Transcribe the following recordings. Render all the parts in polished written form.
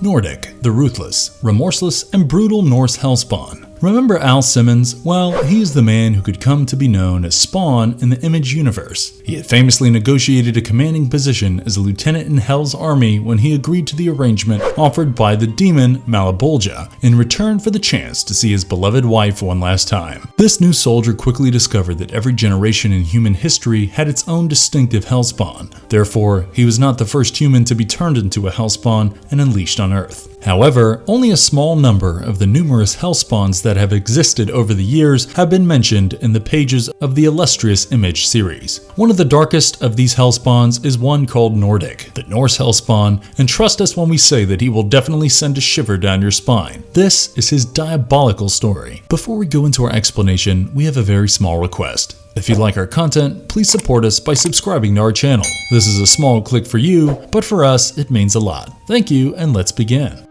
Nordik, the Ruthless, Remorseless, and brutal Norse Hellspawn. Remember Al Simmons? Well, he's the man who could come to be known as Spawn in the Image universe. He had famously negotiated a commanding position as a lieutenant in Hell's army when he agreed to the arrangement offered by the demon Malebolgia in return for the chance to see his beloved wife one last time. This new soldier quickly discovered that every generation in human history had its own distinctive Hellspawn. Therefore, he was not the first human to be turned into a Hellspawn and unleashed on Earth. However, only a small number of the numerous Hellspawns that have existed over the years have been mentioned in the pages of the illustrious Image series. One of the darkest of these Hellspawns is one called Nordik, the Norse Hellspawn, and trust us when we say that he will definitely send a shiver down your spine. This is his diabolical story. Before we go into our explanation, we have a very small request. If you like our content, please support us by subscribing to our channel. This is a small click for you, but for us, it means a lot. Thank you, and let's begin.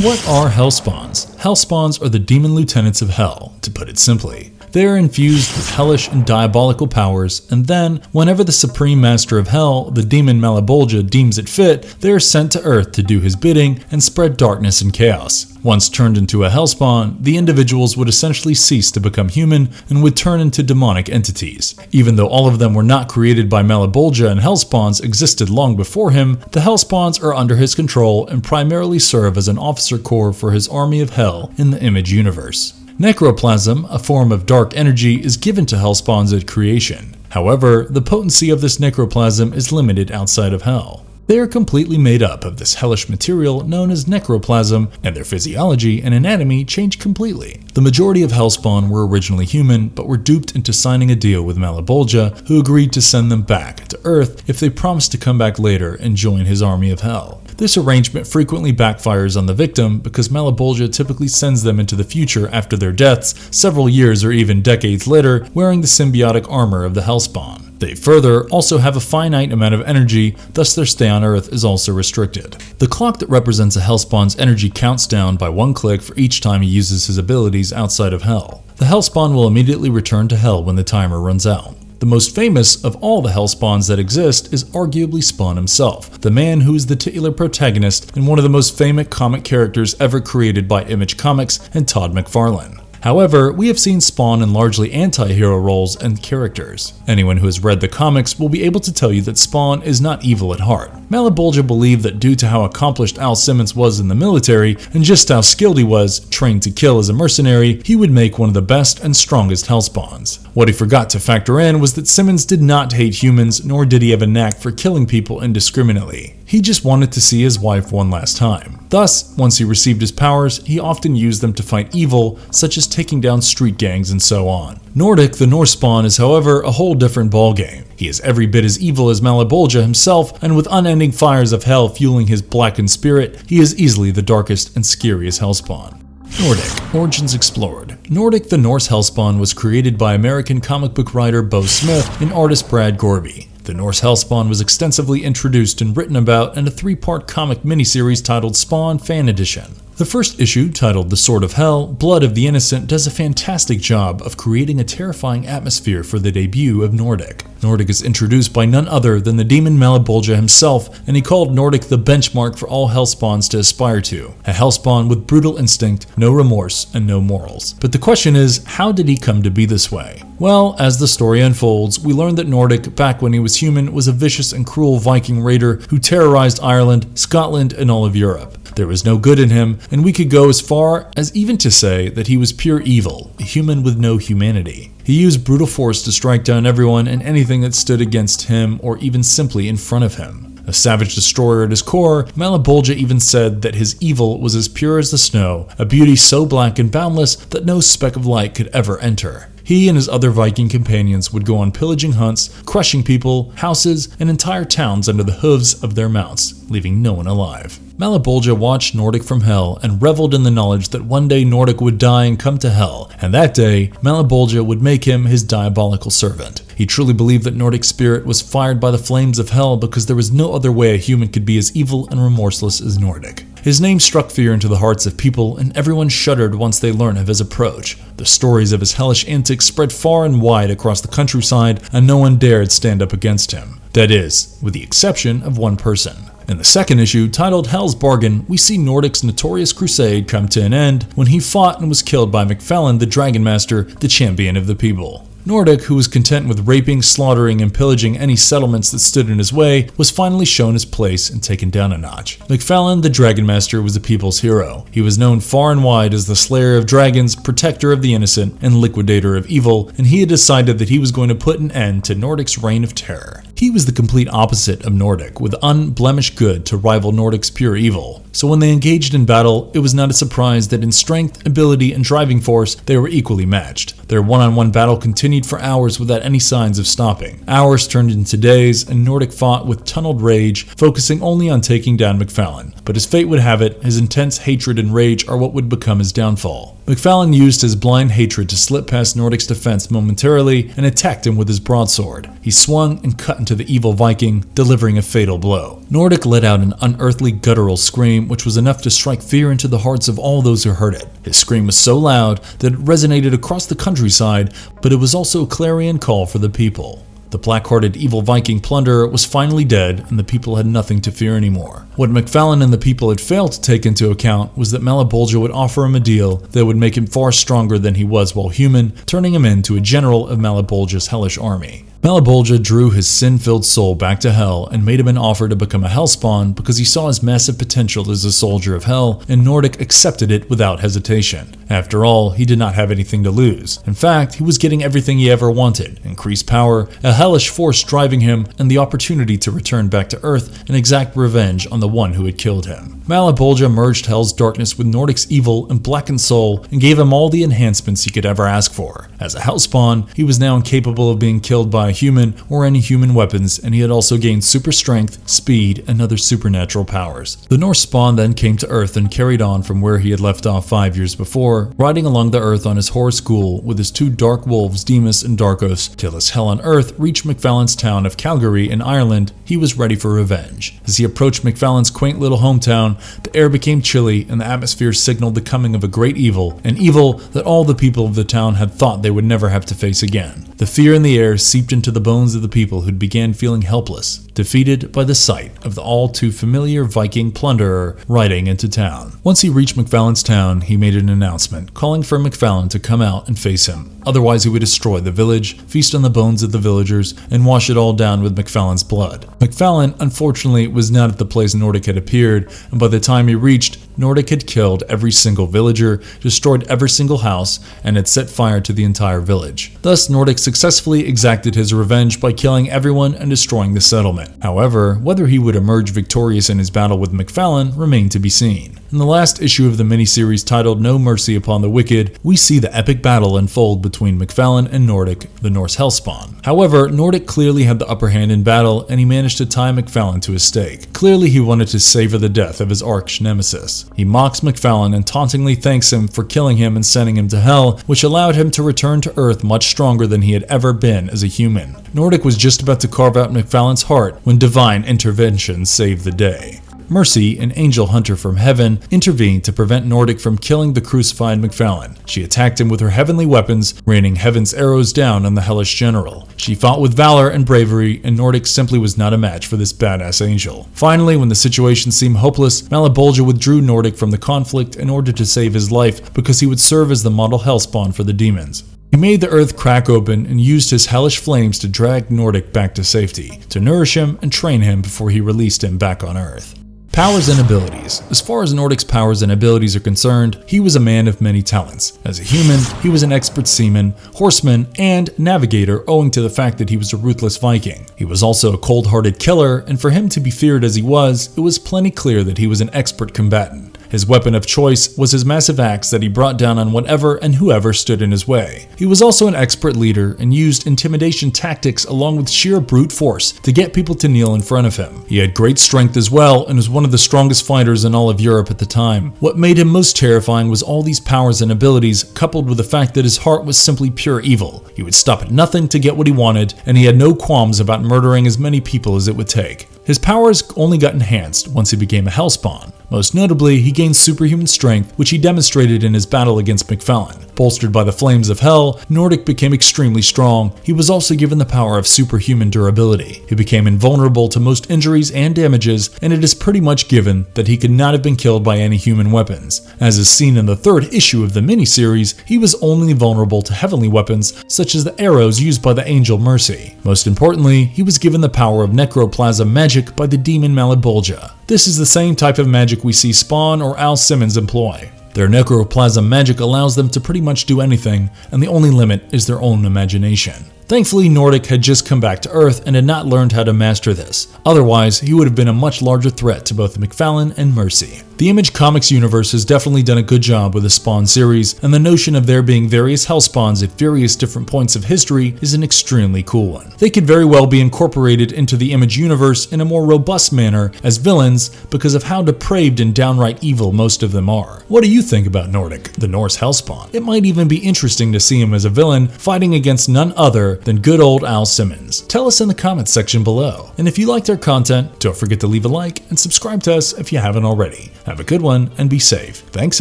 What are Hellspawns? Hellspawns are the demon lieutenants of Hell, to put it simply. They are infused with hellish and diabolical powers, and then, whenever the supreme master of Hell, the demon Malebolgia, deems it fit, they are sent to Earth to do his bidding and spread darkness and chaos. Once turned into a Hellspawn, the individuals would essentially cease to become human and would turn into demonic entities. Even though all of them were not created by Malebolgia and Hellspawns existed long before him, the Hellspawns are under his control and primarily serve as an officer corps for his army of Hell in the Image universe. Necroplasm, a form of dark energy, is given to Hellspawns at creation. However, the potency of this necroplasm is limited outside of Hell. They are completely made up of this hellish material known as necroplasm, and their physiology and anatomy change completely. The majority of Hellspawn were originally human, but were duped into signing a deal with Malebolgia, who agreed to send them back to Earth if they promised to come back later and join his army of Hell. This arrangement frequently backfires on the victim because Malebolgia typically sends them into the future after their deaths, several years or even decades later, wearing the symbiotic armor of the Hellspawn. They further also have a finite amount of energy, thus their stay on Earth is also restricted. The clock that represents a Hellspawn's energy counts down by 1 click for each time he uses his abilities outside of Hell. The Hellspawn will immediately return to Hell when the timer runs out. The most famous of all the Hellspawns that exist is arguably Spawn himself, the man who is the titular protagonist and one of the most famous comic characters ever created by Image Comics and Todd McFarlane. However, we have seen Spawn in largely anti-hero roles and characters. Anyone who has read the comics will be able to tell you that Spawn is not evil at heart. Malebolgia believed that due to how accomplished Al Simmons was in the military, and just how skilled he was, trained to kill as a mercenary, he would make one of the best and strongest Hellspawns. What he forgot to factor in was that Simmons did not hate humans, nor did he have a knack for killing people indiscriminately. He just wanted to see his wife one last time. Thus, once he received his powers, he often used them to fight evil, such as taking down street gangs and so on. Nordik, the Norse Spawn, is however a whole different ballgame. He is every bit as evil as Malebolgia himself, and with unending fires of hell fueling his blackened spirit, he is easily the darkest and scariest Hellspawn. Nordik Origins Explored. Nordik, the Norse Hellspawn, was created by American comic book writer Bo Smith and artist Brad Gorby. The Norse Hellspawn was extensively introduced and written about in a 3-part comic miniseries titled Spawn Fan Edition. The first issue, titled The Sword of Hell, Blood of the Innocent, does a fantastic job of creating a terrifying atmosphere for the debut of Nordik. Nordik is introduced by none other than the demon Malebolgia himself, and he called Nordik the benchmark for all Hellspawns to aspire to. A Hellspawn with brutal instinct, no remorse, and no morals. But the question is, how did he come to be this way? Well, as the story unfolds, we learn that Nordik, back when he was human, was a vicious and cruel Viking raider who terrorized Ireland, Scotland, and all of Europe. There was no good in him, and we could go as far as even to say that he was pure evil, a human with no humanity. He used brutal force to strike down everyone and anything that stood against him or even simply in front of him. A savage destroyer at his core, Malebolgia even said that his evil was as pure as the snow, a beauty so black and boundless that no speck of light could ever enter. He and his other Viking companions would go on pillaging hunts, crushing people, houses, and entire towns under the hooves of their mounts, leaving no one alive. Malebolgia watched Nordik from Hell and reveled in the knowledge that one day Nordik would die and come to Hell, and that day, Malebolgia would make him his diabolical servant. He truly believed that Nordik's spirit was fired by the flames of Hell because there was no other way a human could be as evil and remorseless as Nordik. His name struck fear into the hearts of people, and everyone shuddered once they learned of his approach. The stories of his hellish antics spread far and wide across the countryside, and no one dared stand up against him. That is, with the exception of one person. In the second issue, titled Hell's Bargain, we see Nordik's notorious crusade come to an end when he fought and was killed by McFallen the Dragon Master, the champion of the people. Nordik, who was content with raping, slaughtering, and pillaging any settlements that stood in his way, was finally shown his place and taken down a notch. McFallen the Dragon Master was the people's hero. He was known far and wide as the slayer of dragons, protector of the innocent, and liquidator of evil, and he had decided that he was going to put an end to Nordik's reign of terror. He was the complete opposite of Nordik, with unblemished good to rival Nordik's pure evil. So when they engaged in battle, it was not a surprise that in strength, ability, and driving force, they were equally matched. Their one-on-one battle continued for hours without any signs of stopping. Hours turned into days, and Nordik fought with tunneled rage, focusing only on taking down McFallen. But as fate would have it, his intense hatred and rage are what would become his downfall. McFallen used his blind hatred to slip past Nordik's defense momentarily and attacked him with his broadsword. He swung and cut into the evil Viking, delivering a fatal blow. Nordik let out an unearthly guttural scream which was enough to strike fear into the hearts of all those who heard it. His scream was so loud that it resonated across the countryside, but it was also a clarion call for the people. The black-hearted evil Viking plunderer was finally dead, and the people had nothing to fear anymore. What McFallen and the people had failed to take into account was that Malebolgia would offer him a deal that would make him far stronger than he was while human, turning him into a general of Malebolgia's hellish army. Malebolgia drew his sin-filled soul back to Hell and made him an offer to become a Hellspawn because he saw his massive potential as a soldier of Hell, and Nordik accepted it without hesitation. After all, he did not have anything to lose. In fact, he was getting everything he ever wanted: increased power, a hellish force driving him, and the opportunity to return back to Earth and exact revenge on the one who had killed him. Malebolgia merged Hell's darkness with Nordik's evil and blackened soul and gave him all the enhancements he could ever ask for. As a Hellspawn, he was now incapable of being killed by a human or any human weapons, and he had also gained super strength, speed, and other supernatural powers. The Norse spawn then came to Earth and carried on from where he had left off 5 years before, riding along the Earth on his horse Ghoul with his two dark wolves Demas and Darkos, till as Hell on Earth reached McFallen's town of Calgary in Ireland. He was ready for revenge. As he approached McFallen's quaint little hometown, the air became chilly and the atmosphere signaled the coming of a great evil, an evil that all the people of the town had thought they would never have to face again. The fear in the air seeped into the bones of the people who began feeling helpless, defeated by the sight of the all too familiar Viking plunderer riding into town. Once he reached McFallen's town, he made an announcement calling for McFallen to come out and face him. Otherwise, he would destroy the village, feast on the bones of the villagers, and wash it all down with McFallen's blood. McFallen, unfortunately, was not at the place Nordik had appeared, and by the time he reached, Nordik had killed every single villager, destroyed every single house, and had set fire to the entire village. Thus, Nordik successfully exacted his revenge by killing everyone and destroying the settlement. However, whether he would emerge victorious in his battle with McFallen remained to be seen. In the last issue of the miniseries titled No Mercy Upon the Wicked, we see the epic battle unfold between McFallen and Nordik, the Norse Hellspawn. However, Nordik clearly had the upper hand in battle, and he managed to tie McFallen to a stake. Clearly, he wanted to savor the death of his arch nemesis. He mocks McFallen and tauntingly thanks him for killing him and sending him to Hell, which allowed him to return to Earth much stronger than he had ever been as a human. Nordik was just about to carve out McFallen's heart when divine intervention saved the day. Mercy, an angel hunter from heaven, intervened to prevent Nordik from killing the crucified McFallen. She attacked him with her heavenly weapons, raining heaven's arrows down on the hellish general. She fought with valor and bravery, and Nordik simply was not a match for this badass angel. Finally, when the situation seemed hopeless, Malebolgia withdrew Nordik from the conflict in order to save his life because he would serve as the model Hellspawn for the demons. He made the earth crack open and used his hellish flames to drag Nordik back to safety, to nourish him and train him before he released him back on Earth. Powers and abilities. As far as Nordik's powers and abilities are concerned, he was a man of many talents. As a human, he was an expert seaman, horseman, and navigator owing to the fact that he was a ruthless Viking. He was also a cold-hearted killer, and for him to be feared as he was, it was plenty clear that he was an expert combatant. His weapon of choice was his massive axe that he brought down on whatever and whoever stood in his way. He was also an expert leader and used intimidation tactics along with sheer brute force to get people to kneel in front of him. He had great strength as well and was one of the strongest fighters in all of Europe at the time. What made him most terrifying was all these powers and abilities, coupled with the fact that his heart was simply pure evil. He would stop at nothing to get what he wanted, and he had no qualms about murdering as many people as it would take. His powers only got enhanced once he became a Hellspawn. Most notably, he gained superhuman strength, which he demonstrated in his battle against McFallen. Bolstered by the flames of hell, Nordik became extremely strong. He was also given the power of superhuman durability. He became invulnerable to most injuries and damages, and it is pretty much given that he could not have been killed by any human weapons. As is seen in the third issue of the miniseries, he was only vulnerable to heavenly weapons, such as the arrows used by the angel Mercy. Most importantly, he was given the power of necroplasm magic by the demon Malebolgia. This is the same type of magic we see Spawn or Al Simmons employ. Their necroplasm magic allows them to pretty much do anything, and the only limit is their own imagination. Thankfully, Nordik had just come back to Earth and had not learned how to master this. Otherwise, he would have been a much larger threat to both McFallen and Mercy. The Image Comics universe has definitely done a good job with the Spawn series, and the notion of there being various Hellspawns at various different points of history is an extremely cool one. They could very well be incorporated into the Image universe in a more robust manner as villains because of how depraved and downright evil most of them are. What do you think about Nordik, the Norse Hellspawn? It might even be interesting to see him as a villain fighting against none other than good old Al Simmons. Tell us in the comments section below. And if you liked our content, don't forget to leave a like and subscribe to us if you haven't already. Have a good one and be safe. Thanks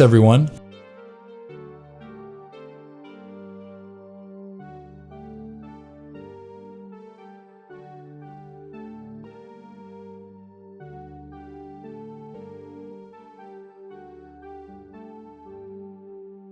everyone.